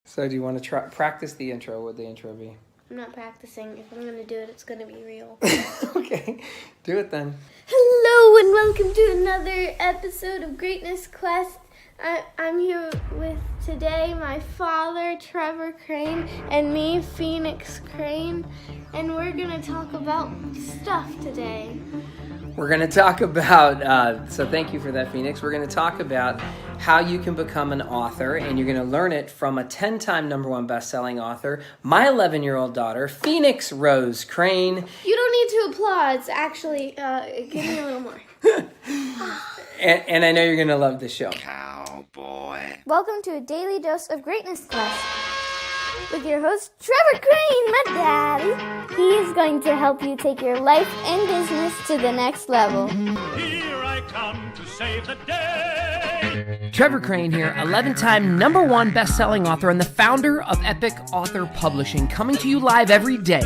So do you want to practice the intro? What would the intro be? I'm not practicing. If I'm going to do it, it's going to be real. Okay, do it then. Hello and welcome to another episode of Greatness Quest. I'm here with today my father, Trevor Crane, and me, Phoenix Crane, and we're going to talk about stuff today. We're going to talk about, so thank you for that, Phoenix. We're going to talk about how you can become an author, and you're going to learn it from a 10-time #1 best-selling author, my 11-year-old daughter, Phoenix Rose Crane. You don't need to applaud. Actually, give me a little more. And I know you're going to love this show. Cowboy. Welcome to a daily dose of Greatness Quest with your host, Trevor Crane, my daddy. He is going to help you take your life and business to the next level. Here I come to save the day. Trevor Crane here, 11-time #1 best-selling author and the founder of Epic Author Publishing, coming to you live every day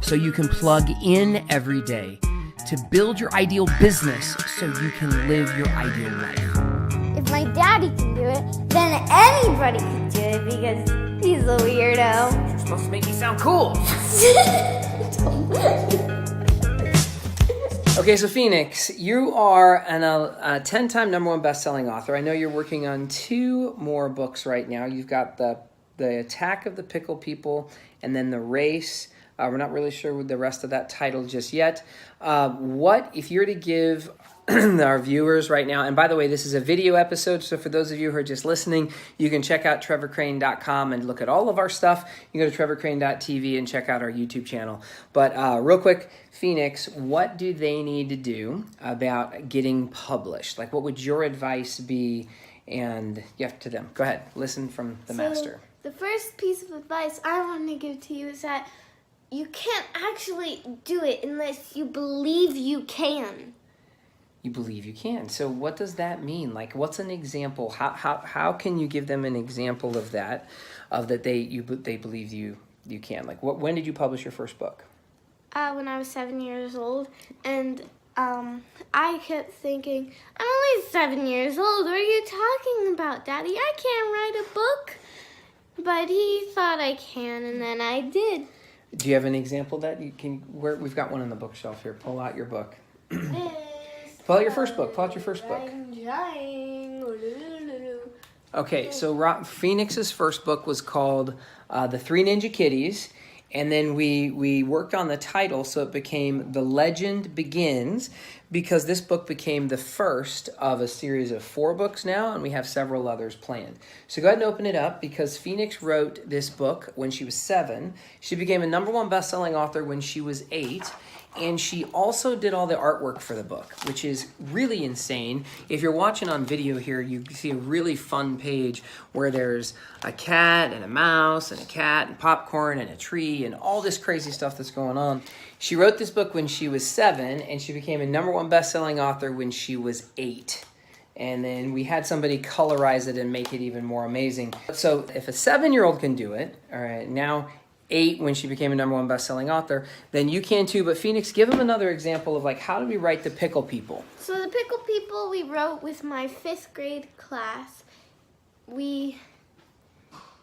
so you can plug in every day to build your ideal business so you can live your ideal life. If my daddy can do it, then anybody can do it because he's a weirdo. You're supposed to make me sound cool. Okay, so Phoenix, you are a 10-time #1 best-selling author. I know you're working on 2 more books right now. You've got the Attack of the Pickle People and then The Race. We're not really sure with the rest of that title just yet. What, if you're to give our viewers right now, and by the way, this is a video episode, so for those of you who are just listening, you can check out trevorcrane.com and look at all of our stuff. You can go to trevorcrane.tv and check out our YouTube channel. But real quick, Phoenix, what do they need to do about getting published? Like, what would your advice be and to them? Go ahead, listen from the master. The first piece of advice I want to give to you is that you can't actually do it unless you believe you can. You believe you can. So what does that mean? Like, what's an example? How can you give them an example of that? Of that they believe you can. Like, when did you publish your first book? When I was 7 years old, and I kept thinking, I'm only 7 years old. What are you talking about, Daddy? I can't write a book. But he thought I can, and then I did. Do you have an example that you can? We've got one on the bookshelf here. Pull out your book. Pull out your first book. Pull out your first book. Okay, so Phoenix's first book was called The 3 Ninja Kitties, and then we worked on the title so it became The Legend Begins, because this book became the first of a series of 4 books now, and we have several others planned. So go ahead and open it up, because Phoenix wrote this book when she was 7. She became a #1 best-selling author when she was 8. And she also did all the artwork for the book, which is really insane. If you're watching on video here, you see a really fun page where there's a cat and a mouse and a cat and popcorn and a tree and all this crazy stuff that's going on. She wrote this book when she was 7, and she became a #1 best-selling author when she was 8. And then we had somebody colorize it and make it even more amazing. So if a 7-year-old can do it, all right, now 8 when she became a #1 best-selling author, then you can too. But Phoenix, give them another example of, like, how do we write the Pickle People? So the Pickle People we wrote with my 5th grade class. We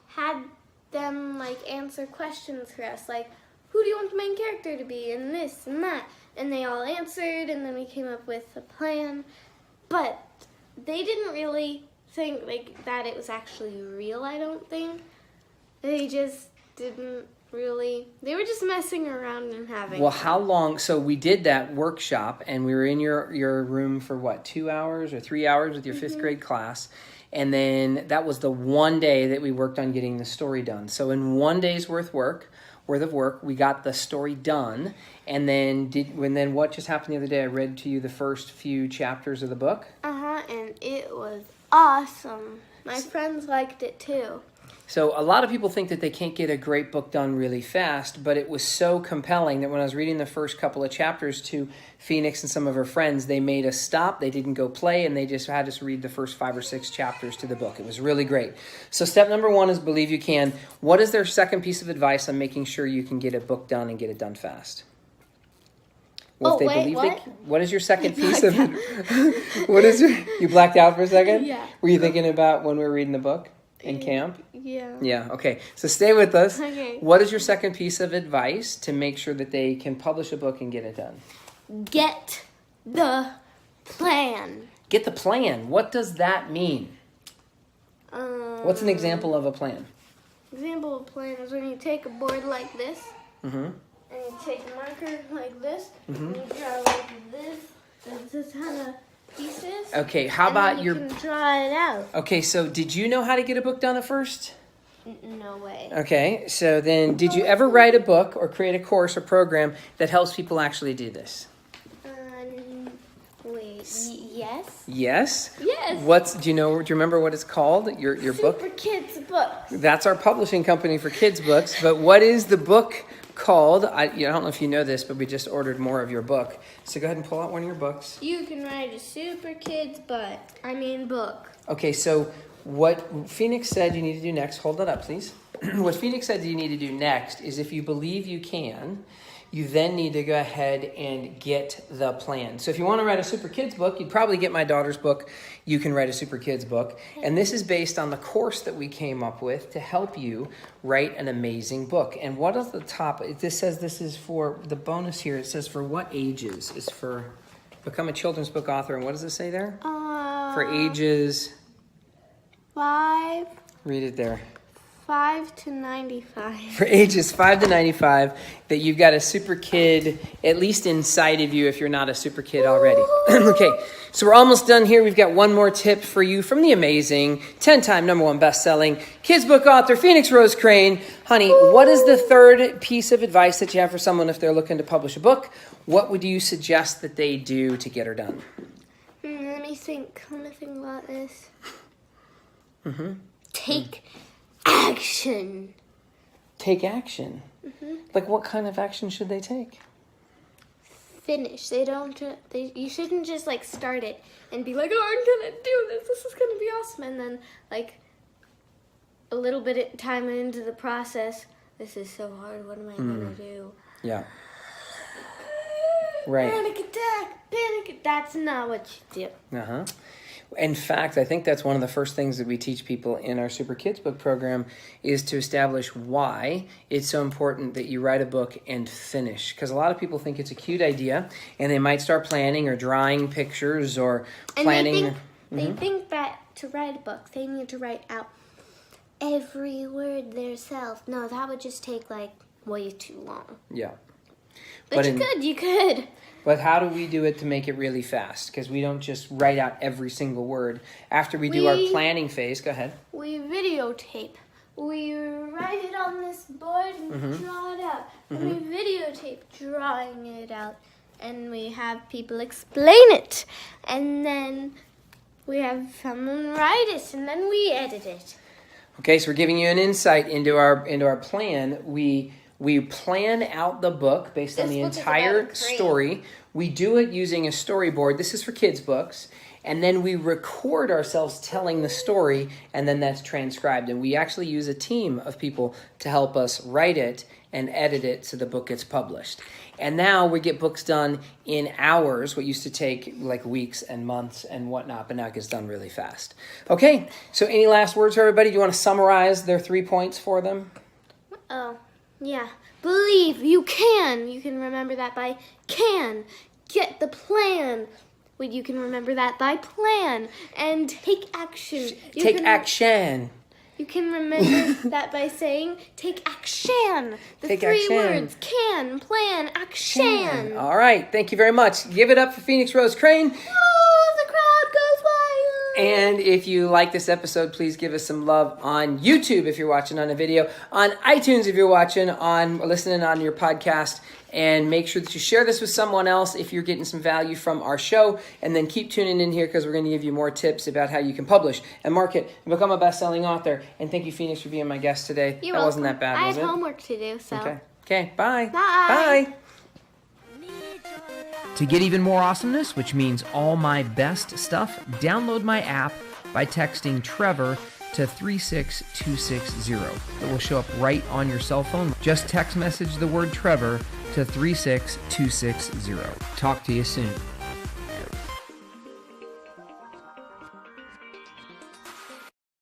had them answer questions for us, like, who do you want the main character to be, and this and that, and they all answered, and then we came up with a plan. But they didn't really think that it was actually real. I don't think they just didn't really. They were just messing around and having Well, fun. how long? So we did that workshop, and we were in your room for what, 2 hours or 3 hours with your 5th grade class, and then that was the one day that we worked on getting the story done. So in one day's worth of work, we got the story done. And then what just happened the other day? I read to you the first few chapters of the book. And it was awesome. My friends liked it too. So a lot of people think that they can't get a great book done really fast, but it was so compelling that when I was reading the first couple of chapters to Phoenix and some of her friends, they made us stop, they didn't go play, and they just had us read the first 5 or 6 chapters to the book. It was really great. So step number 1 is believe you can. What is their second piece of advice on making sure you can get a book done and get it done fast? Well, what is your second piece of it? You blacked out for a second? Yeah. Were you thinking about when we were reading the book? in camp? Yeah. Yeah, okay. So stay with us. Okay. What is your second piece of advice to make sure that they can publish a book and get it done? Get the plan. Get the plan. What does that mean? What's an example of a plan? Example of plan is when you take a board like this, Mm-hmm. and you take a marker like this, and you draw like this. There's this kind of pieces. Okay, how and about then your... you can draw it out. Okay, so did you know how to get a book done at first? No way. Okay, so then did you ever write a book or create a course or program that helps people actually do this? Wait. Yes. Yes? Yes. Do you remember what it's called? Your book? Super Kids book. That's our publishing company for kids' books. But what is the book called? I don't know if you know this, but we just ordered more of your book. So go ahead and pull out one of your books. You can write a Super Kids book. Okay, so what Phoenix said you need to do next, hold that up, please. What Phoenix said you need to do next is if you believe you can, you then need to go ahead and get the plan. So if you want to write a Super Kids book, you'd probably get my daughter's book, You Can Write a Super Kids Book. And this is based on the course that we came up with to help you write an amazing book. And what is the top? This says this is for, the bonus here, it says for what ages? It's for become a children's book author. And what does it say there? For ages... 5 Read it there. 5 to 95. For ages 5 to 95, that you've got a super kid, at least inside of you if you're not a super kid already. Okay, so we're almost done here. We've got one more tip for you from the amazing 10-time #1 best-selling kids book author, Phoenix Rose Crane. Honey, what is the third piece of advice that you have for someone if they're looking to publish a book? What would you suggest that they do to get her done? Let me think. Let me think about this. Take Action. Take action? Like what kind of action should they take? Finish. You shouldn't just like start it and be like, oh, I'm gonna do this. This is gonna be awesome. And then like a little bit of time into the process, this is so hard. What am I gonna do? Yeah. Right. Panic attack. Panic. That's not what you do. Uh-huh. In fact, I think that's one of the first things that we teach people in our Super Kids book program is to establish why it's so important that you write a book and finish. Because a lot of people think it's a cute idea, and they might start planning or drawing pictures or planning. And they think that to write a book, they need to write out every word themselves. No, that would just take like way too long. Yeah. But you could. But how do we do it to make it really fast? Because we don't just write out every single word. After we do our planning phase, go ahead. We videotape. We write it on this board and draw it out. And we videotape drawing it out. And we have people explain it. And then we have someone write it. And then we edit it. Okay, so we're giving you an insight into our plan. We plan out the book based on the entire story. We do it using a storyboard. This is for kids' books. And then we record ourselves telling the story, and then that's transcribed. And we actually use a team of people to help us write it and edit it so the book gets published. And now we get books done in hours, what used to take like weeks and months and whatnot, but now it gets done really fast. Okay, so any last words for everybody? Do you want to summarize their 3 points for them? Oh. Yeah. Believe you can. You can remember that by can. Get the plan. Well, you can remember that by plan. And take action. Take action. You can remember that by saying take action. The take 3 action. words. Can, plan, action. All right. Thank you very much. Give it up for Phoenix Rose Crane. Oh, the crowd goes wild. And if you like this episode, please give us some love on YouTube if you're watching on a video, on iTunes if you're listening on your podcast, and make sure that you share this with someone else if you're getting some value from our show, and then keep tuning in here because we're going to give you more tips about how you can publish and market and become a best-selling author. And thank you, Phoenix, for being my guest today. You're welcome. Wasn't that bad, was it? I had homework to do, so. Okay, bye. Bye. Bye. To get even more awesomeness, which means all my best stuff, download my app by texting Trevor to 36260. It will show up right on your cell phone. Just text message the word Trevor to 36260. Talk to you soon.